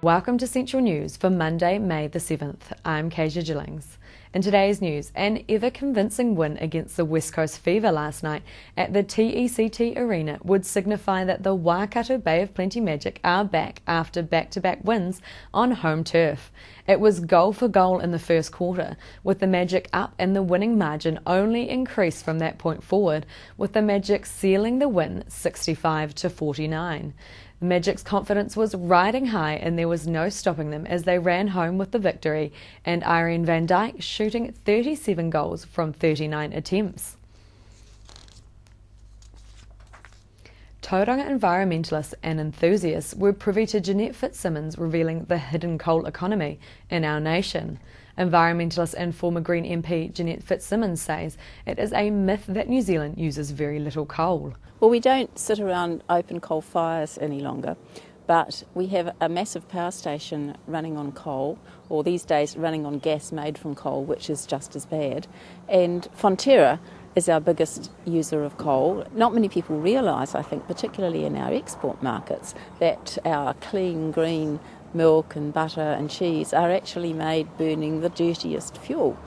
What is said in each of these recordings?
Welcome to Central News for Monday, May the 7th. I'm Kezia Gillings. In today's news, an ever-convincing win against the West Coast Fever last night at the TECT Arena would signify that the Waikato Bay of Plenty Magic are back after back-to-back wins on home turf. It was goal for goal in the first quarter, with the Magic up and the winning margin only increased from that point forward, with the Magic sealing the win 65-49. The Magic's confidence was riding high and there was no stopping them as they ran home with the victory, and Irene van Dijk shooting 37 goals from 39 attempts. Tauranga environmentalists and enthusiasts were privy to Jeanette Fitzsimmons revealing the hidden coal economy in our nation. Environmentalist and former Green MP Jeanette Fitzsimmons says it is a myth that New Zealand uses very little coal. Well, we don't sit around open coal fires any longer, but we have a massive power station running on coal, or these days running on gas made from coal, which is just as bad. And Fonterra is our biggest user of coal. Not many people realise, I think, particularly in our export markets, that our clean, green milk and butter and cheese are actually made burning the dirtiest fuel.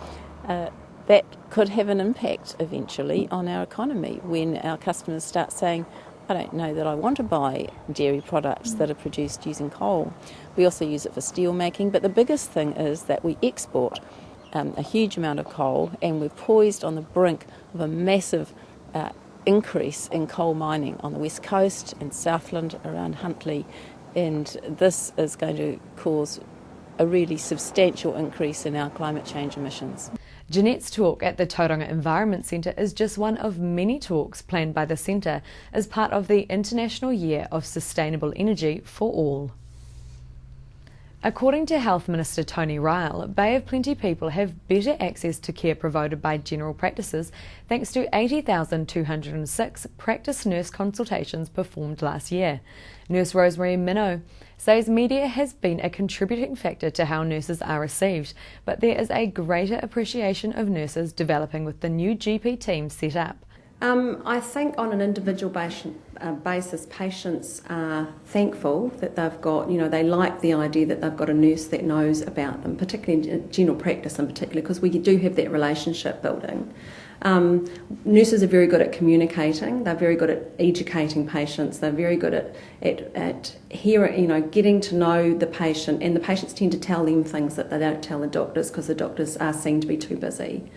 That could have an impact eventually on our economy when our customers start saying, I don't know that I want to buy dairy products that are produced using coal. We also use it for steel making, but the biggest thing is that we export a huge amount of coal, and we're poised on the brink of a massive increase in coal mining on the west coast and Southland around Huntly, and this is going to cause a really substantial increase in our climate change emissions. Jeanette's talk at the Tauranga Environment Centre is just one of many talks planned by the centre as part of the International Year of Sustainable Energy for All. According to Health Minister Tony Ryle, Bay of Plenty people have better access to care provided by general practices thanks to 80,206 practice nurse consultations performed last year. Nurse Rosemary Minnow says media has been a contributing factor to how nurses are received, but there is a greater appreciation of nurses developing with the new GP team set up. I think on an individual basis, patients are thankful that they've got, they like the idea that they've got a nurse that knows about them, particularly in general practice in particular, because we do have that relationship building. Nurses are very good at communicating, they're very good at educating patients, they're very good at hearing, getting to know the patient, and the patients tend to tell them things that they don't tell the doctors because the doctors are seen to be too busy.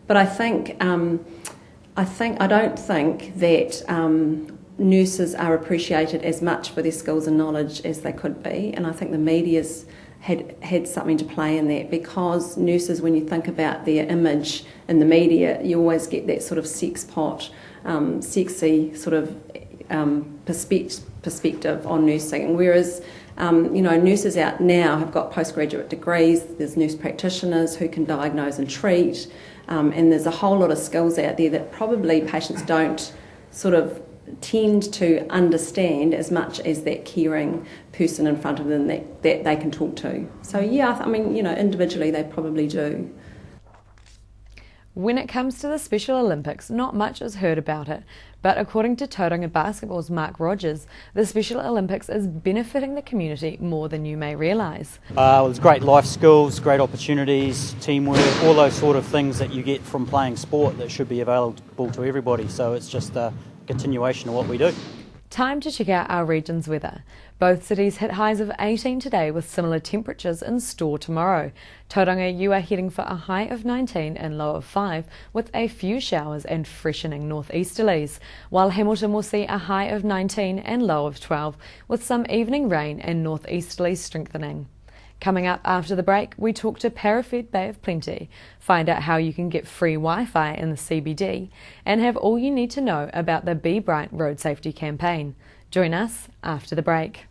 But I don't think that nurses are appreciated as much for their skills and knowledge as they could be, and I think the media's had something to play in that, because nurses, when you think about their image in the media, you always get that sort of sex pot, sexy sort of perspective on nursing, whereas nurses out now have got postgraduate degrees, there's nurse practitioners who can diagnose and treat, and there's a whole lot of skills out there that probably patients don't sort of tend to understand as much as that caring person in front of them that they can talk to. So yeah, individually they probably do. When it comes to the Special Olympics, not much is heard about it, but according to Tauranga Basketball's Mark Rogers, the Special Olympics is benefiting the community more than you may realise. There's great life skills, great opportunities, teamwork, all those sort of things that you get from playing sport that should be available to everybody, so it's just a continuation of what we do. Time to check out our region's weather. Both cities hit highs of 18 today with similar temperatures in store tomorrow. Tauranga, you are heading for a high of 19 and low of 5 with a few showers and freshening northeasterlies, while Hamilton will see a high of 19 and low of 12 with some evening rain and northeasterlies strengthening. Coming up after the break, we talk to Parafed Bay of Plenty, find out how you can get free Wi-Fi in the CBD, and have all you need to know about the Be Bright road safety campaign. Join us after the break.